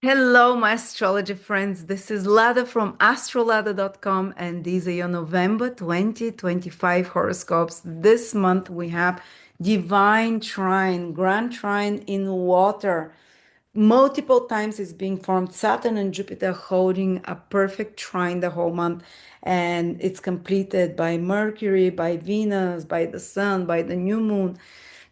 Hello, my astrology friends. This is Lada from Astrolada.com, and these are your November 2025 horoscopes. This month we have Divine Trine, Grand Trine in water. Multiple times it's being formed. Saturn and Jupiter holding a perfect trine the whole month, and it's completed by Mercury, by Venus, by the Sun, by the new moon.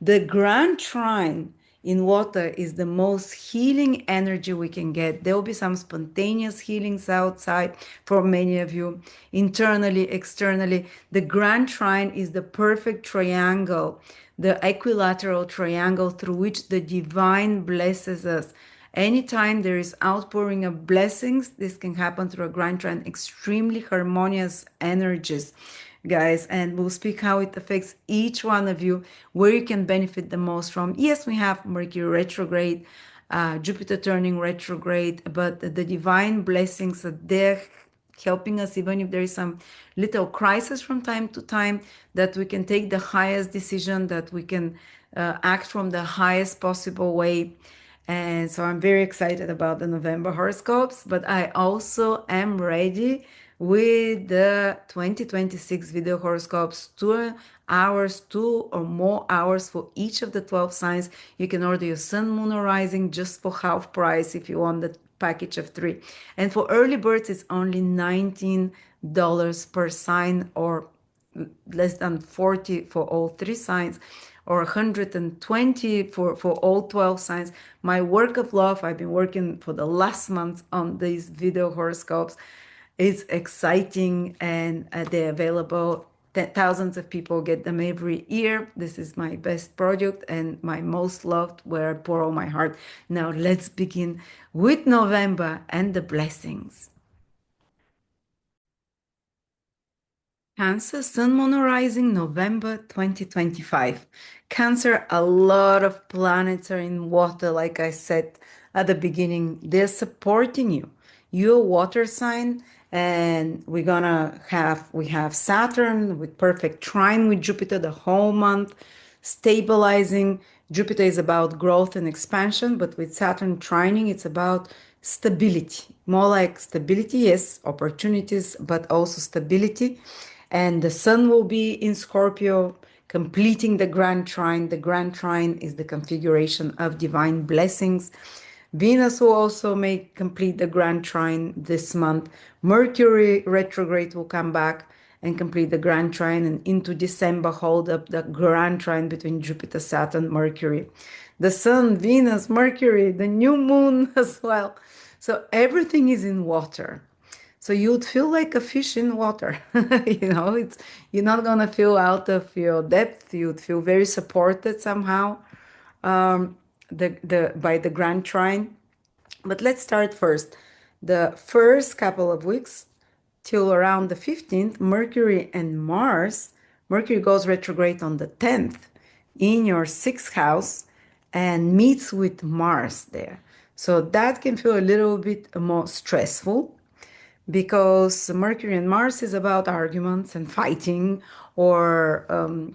The Grand Trine in water is the most healing energy we can get. There will be some spontaneous healings outside for many of you, internally, externally. The Grand Trine is the perfect triangle, the equilateral triangle through which the divine blesses us. Anytime there is outpouring of blessings, this can happen through a Grand Trine, extremely harmonious energies, guys, and we'll speak how it affects each one of you, where you can benefit the most from. Yes, we have Mercury retrograde, Jupiter turning retrograde, but the divine blessings are there helping us, even if there is some little crisis from time to time, that we can take the highest decision, that we can act from the highest possible way. And so I'm very excited about the November horoscopes, but I also am ready with the 2026 video horoscopes, 2 hours, 2 or more hours for each of the 12 signs. You can order your sun, moon, or rising just for half price if you want the package of 3. And for early birds, it's only $19 per sign, or less than 40 for all 3 signs, or 120 for all 12 signs. My work of love, I've been working for the last month on these video horoscopes. It's exciting, and they're available. Thousands of people get them every year. This is my best project and my most loved, where I pour all my heart. Now let's begin with November and the blessings. Cancer, Sun, Moon, Rising, November 2025. Cancer, a lot of planets are in water, like I said at the beginning. They're supporting you. You're a water sign, and we have Saturn with perfect trine with Jupiter the whole month, stabilizing. Jupiter is about growth and expansion, but with Saturn trining, it's about stability. More like stability, yes, opportunities, but also stability. And the sun will be in Scorpio, completing the Grand Trine. The Grand Trine is the configuration of divine blessings. Venus will also make complete the Grand Trine this month. Mercury retrograde will come back and complete the Grand Trine, and into December hold up the Grand Trine between Jupiter, Saturn, Mercury. The Sun, Venus, Mercury, the new moon as well. So everything is in water. So you'd feel like a fish in water. It's you're not gonna feel out of your depth. You'd feel very supported somehow, the by the Grand Trine. But let's start first. The first couple of weeks till around the 15th, Mercury and Mars. Mercury goes retrograde on the 10th in your sixth house and meets with Mars there. So that can feel a little bit more stressful, because Mercury and Mars is about arguments and fighting, or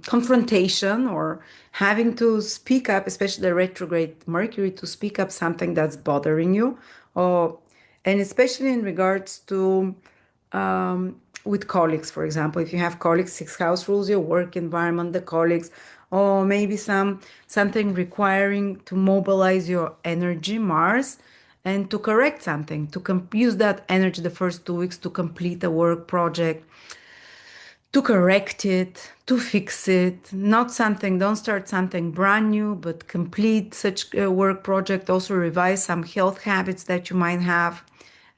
confrontation, or having to speak up, especially the retrograde Mercury, to speak up something that's bothering you, or and especially in regards to with colleagues, for example, if you have colleagues, sixth house rules your work environment, the colleagues, or maybe something requiring to mobilize your energy, Mars, and to correct something, to use that energy the first 2 weeks to complete a work project, to correct it, to fix it. Not something, don't start something brand new, but complete such a work project. Also revise some health habits that you might have.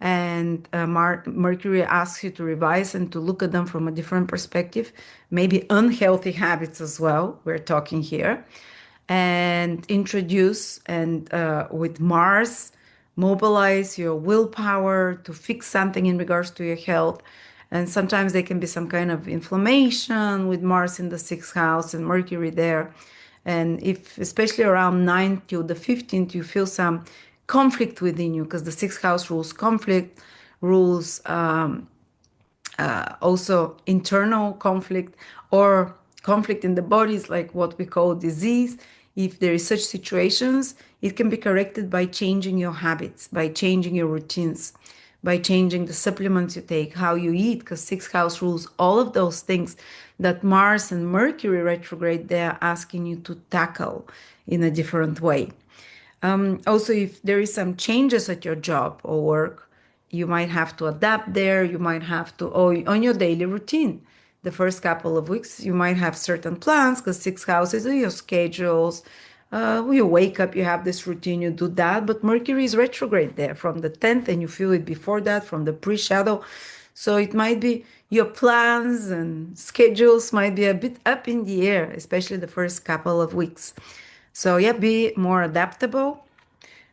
And Mercury asks you to revise and to look at them from a different perspective, maybe unhealthy habits as well, we're talking here. And introduce, and with Mars, mobilize your willpower to fix something in regards to your health. And sometimes there can be some kind of inflammation with Mars in the sixth house and Mercury there. And if, especially around 9th to the 15th, you feel some conflict within you, because the sixth house rules conflict, rules also internal conflict, or conflict in the body is like what we call disease. If there is such situations, It can be corrected by changing your habits, by changing your routines, by changing the supplements you take, how you eat, because sixth house rules all of those things that Mars and Mercury retrograde, they're asking you to tackle in a different way. Also, if there is some changes at your job or work, you might have to adapt there. You might have to, or on your daily routine. The first couple of weeks, you might have certain plans because six houses are your schedules. You wake up, you have this routine, you do that. But Mercury is retrograde there from the 10th, and you feel it before that from the pre shadow. So it might be your plans and schedules might be a bit up in the air, especially the first couple of weeks. So, yeah, be more adaptable.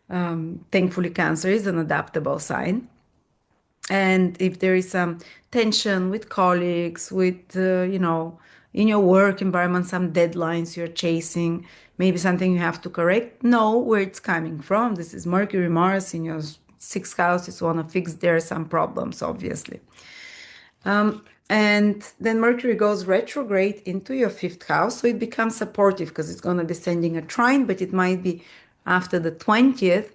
Thankfully, Cancer is an adaptable sign. And if there is some tension with colleagues, with, in your work environment, some deadlines you're chasing, maybe something you have to correct, know where it's coming from. This is Mercury, Mars in your sixth house. You want to fix there some problems, obviously. And then Mercury goes retrograde into your fifth house. So it becomes supportive because it's going to be sending a trine, but it might be after the 20th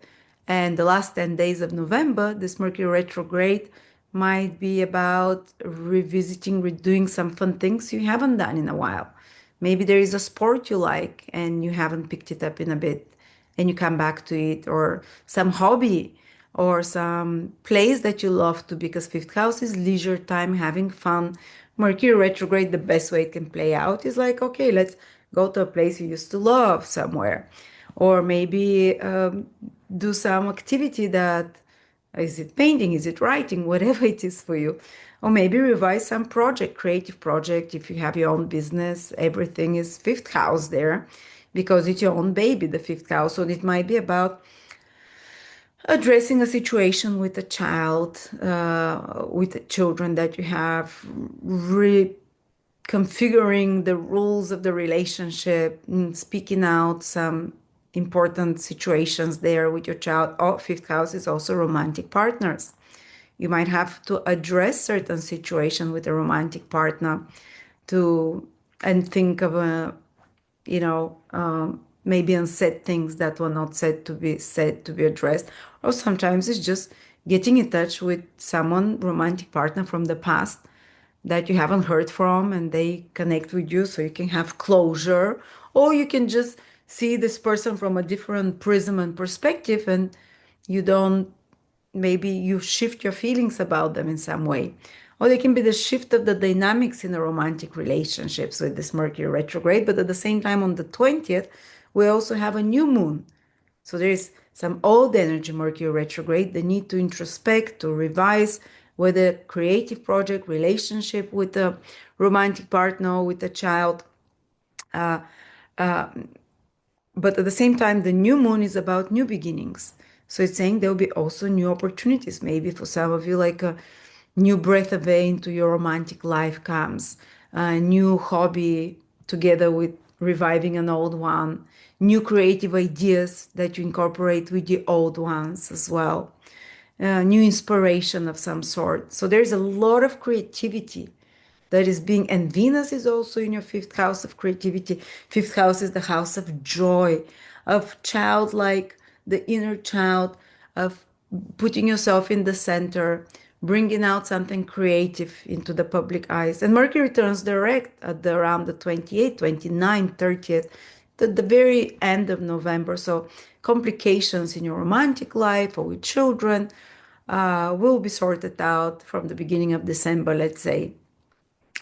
and the last 10 days of November. This Mercury retrograde might be about revisiting, redoing some fun things you haven't done in a while. Maybe there is a sport you like and you haven't picked it up in a bit and you come back to it, or some hobby or some place that you love to, because fifth house is leisure time, having fun. Mercury retrograde, the best way it can play out is like, okay, let's go to a place you used to love somewhere. Or maybe do some activity that, is it painting, is it writing, whatever it is for you. Or maybe revise some project, creative project. If you have your own business, everything is fifth house there because it's your own baby, the fifth house. So it might be about addressing a situation with a child, with the children that you have, reconfiguring the rules of the relationship, speaking out some important situations there with your child. Oh, fifth house is also romantic partners. You might have to address certain situation with a romantic partner to and think of a, maybe unsaid things that were not said to be addressed. Or sometimes it's just getting in touch with someone, romantic partner from the past that you haven't heard from, and they connect with you so you can have closure, or you can just see this person from a different prism and perspective, and you don't, maybe you shift your feelings about them in some way. Or they can be the shift of the dynamics in a romantic relationships with this Mercury retrograde. But at the same time, on the 20th, we also have a new moon. So there is some old energy, Mercury retrograde, the need to introspect, to revise, whether creative project, relationship with a romantic partner, with a child. But at the same time, the new moon is about new beginnings. So it's saying there will be also new opportunities. Maybe for some of you, like a new breath of air into your romantic life comes, a new hobby together with reviving an old one, new creative ideas that you incorporate with the old ones as well, new inspiration of some sort. So there's a lot of creativity that is being, and Venus is also in your fifth house of creativity. Fifth house is the house of joy, of childlike, the inner child, of putting yourself in the center, bringing out something creative into the public eyes. And Mercury turns direct at around the 28th, 29th, 30th, at the very end of November. So complications in your romantic life or with children will be sorted out from the beginning of December, let's say.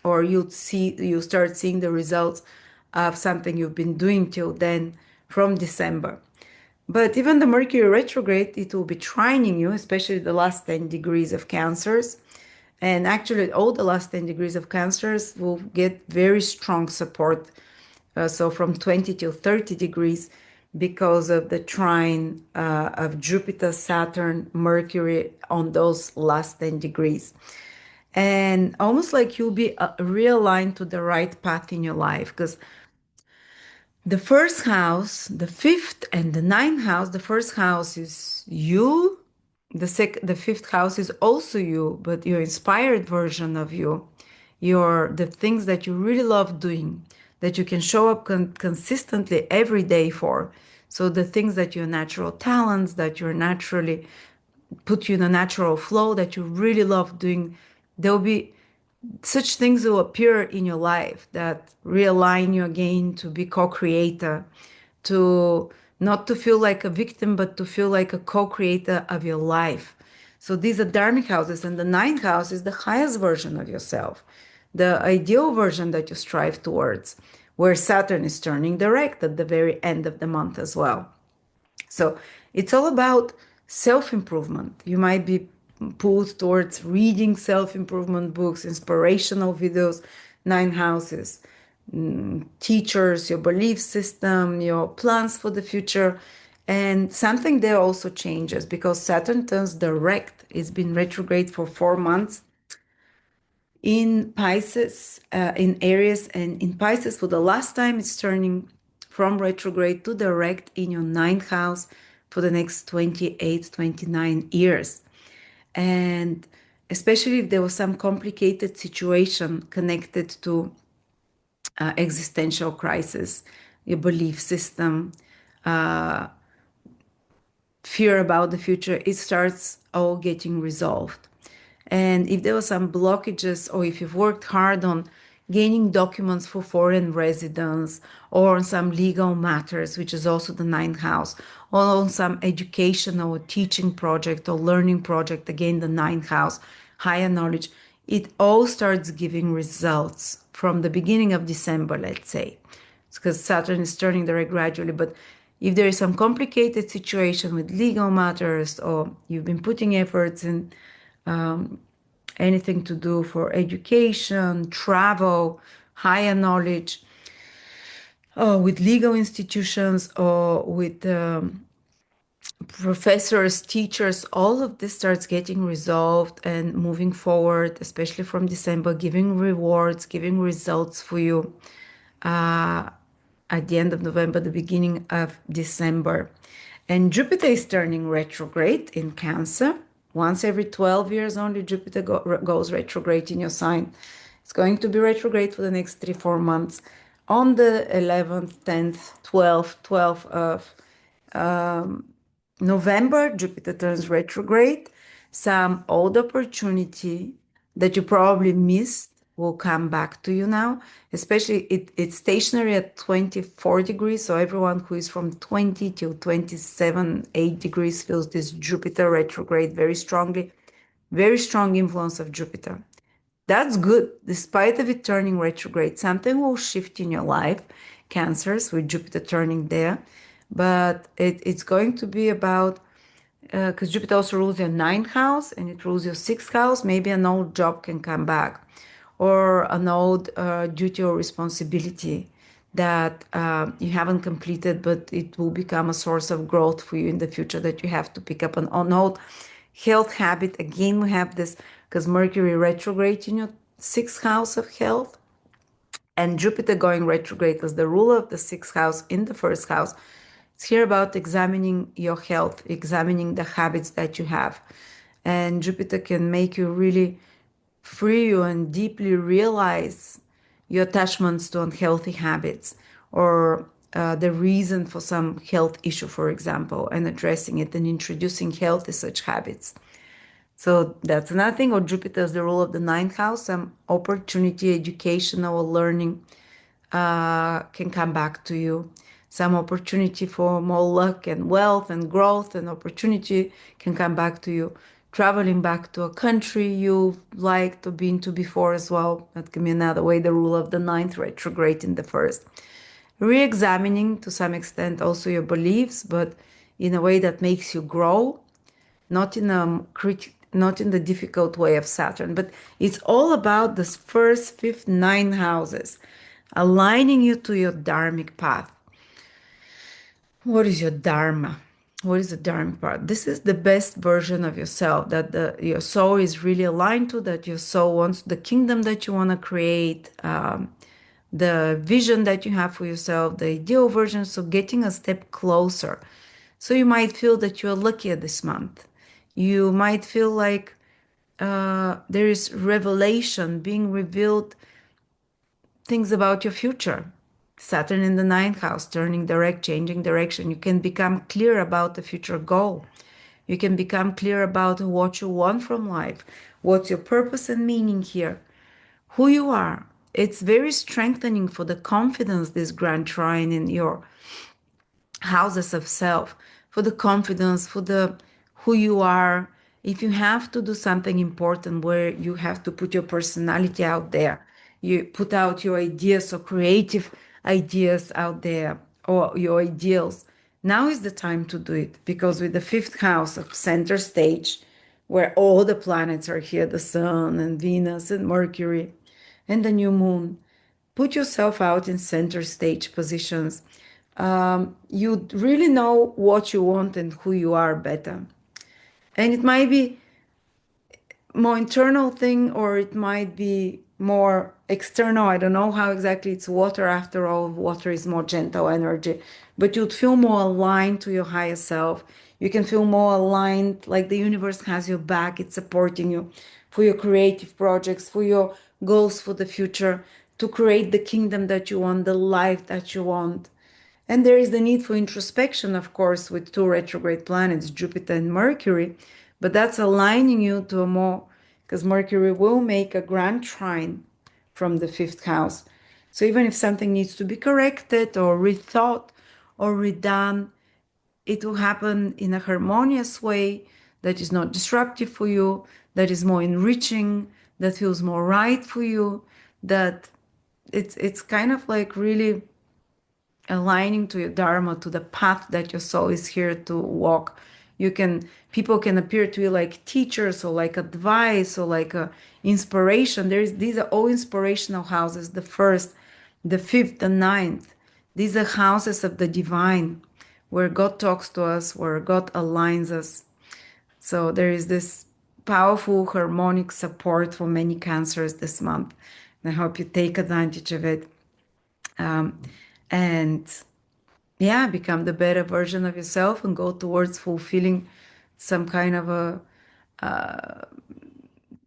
Or you start seeing the results of something you've been doing till then from December. But even the Mercury retrograde, it will be trining you, especially the last 10 degrees of Cancers. And actually, all the last 10 degrees of Cancers will get very strong support. So from 20 till 30 degrees, because of the trine of Jupiter, Saturn, Mercury on those last 10 degrees. And almost like you'll be realigned to the right path in your life, because the first house, the fifth and the ninth house, the first house is you. The fifth house is also you, but your inspired version of you, the things that you really love doing, that you can show up consistently every day for. So the things that your natural talents, that you're naturally put you in a natural flow, that you really love doing, there will be such things will appear in your life that realign you again to be co-creator, to not to feel like a victim, but to feel like a co-creator of your life. So these are dharmic houses, and the ninth house is the highest version of yourself, the ideal version that you strive towards, where Saturn is turning direct at the very end of the month as well. So it's all about self improvement. You might be pulled towards reading self improvement books, inspirational videos, nine houses, teachers, your belief system, your plans for the future. And something there also changes because Saturn turns direct. It's been retrograde for 4 months in Pisces, in Aries, and in Pisces for the last time. It's turning from retrograde to direct in your ninth house for the next 28, 29 years. And especially if there was some complicated situation connected to existential crisis, your belief system, fear about the future, it starts all getting resolved. And if there were some blockages, or if you've worked hard on gaining documents for foreign residents, or on some legal matters, which is also the ninth house, or on some educational or teaching project or learning project, again, the ninth house, higher knowledge, it all starts giving results from the beginning of December, let's say. It's because Saturn is turning direct gradually, but if there is some complicated situation with legal matters, or you've been putting efforts in anything to do for education, travel, higher knowledge, or with legal institutions, or with professors, teachers, all of this starts getting resolved and moving forward, especially from December, giving rewards, giving results for you at the end of November, the beginning of December. And Jupiter is turning retrograde in Cancer. Once every 12 years only, Jupiter goes retrograde in your sign. It's going to be retrograde for the next 3-4 months. On the 11th, 10th, 12th of November, Jupiter turns retrograde. Some old opportunity that you probably missed will come back to you now. Especially it's stationary at 24 degrees. So everyone who is from 20 to 27, 8 degrees feels this Jupiter retrograde very strongly. Very strong influence of Jupiter. That's good. Despite of it turning retrograde, something will shift in your life, Cancers, with Jupiter turning there. But it's going to be about, because Jupiter also rules your ninth house and it rules your sixth house, maybe an old job can come back, or an old duty or responsibility that you haven't completed, but it will become a source of growth for you in the future that you have to pick up an old health habit. Again, we have this because Mercury retrograde in your sixth house of health, and Jupiter going retrograde as the ruler of the sixth house in the first house. It's here about examining your health, examining the habits that you have. And Jupiter can make you really free you and deeply realize your attachments to unhealthy habits, or the reason for some health issue, for example, and addressing it and introducing healthy such habits. So that's another thing. Or Jupiter is the rule of the ninth house. Some opportunity, educational or learning can come back to you. Some opportunity for more luck and wealth and growth and opportunity can come back to you. Traveling back to a country you've liked or been to before as well. That can be another way, the rule of the ninth retrograde in the first. Re-examining to some extent also your beliefs, but in a way that makes you grow, not in a not in the difficult way of Saturn, but it's all about this first, fifth, nine houses, aligning you to your dharmic path. What is your dharma? What is the dharmic path? This is the best version of yourself that your soul is really aligned to, that your soul wants, the kingdom that you want to create, the vision that you have for yourself, the ideal version. So getting a step closer. So you might feel that you're luckier this month. You might feel like there is revelation being revealed, things about your future, Saturn in the ninth house, turning direct, changing direction. You can become clear about the future goal. You can become clear about what you want from life. What's your purpose and meaning here? Who you are. It's very strengthening for the confidence, this grand trine in your houses of self, for the confidence, for the who you are. If you have to do something important where you have to put your personality out there, you put out your ideas or creative ideas out there or your ideals, now is the time to do it, because with the fifth house of center stage, where all the planets are here, the sun and Venus and Mercury and the new moon, put yourself out in center stage positions. You really know what you want and who you are better. And it might be more internal thing, or it might be more external. I don't know how exactly. It's water after all. Water is more gentle energy, but you'd feel more aligned to your higher self. You can feel more aligned, like the universe has your back. It's supporting you for your creative projects, for your goals for the future, to create the kingdom that you want, the life that you want. And there is the need for introspection, of course, with two retrograde planets, Jupiter and Mercury, but that's aligning you to a more, because Mercury will make a grand trine from the fifth house. So even if something needs to be corrected or rethought or redone, it will happen in a harmonious way that is not disruptive for you, that is more enriching, that feels more right for you, that it's kind of like really aligning to your dharma, to the path that your soul is here to walk. You can People can appear to you like teachers or like advice or like a inspiration. These are all inspirational houses, the first, the fifth, the ninth. These are houses of the divine, where God talks to us, where God aligns us. So there is this powerful harmonic support for many cancers this month, and I hope you take advantage of it. And yeah, become the better version of yourself and go towards fulfilling some kind of a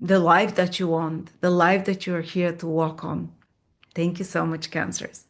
the life that you want, the life that you're here to walk on. Thank you so much, cancers.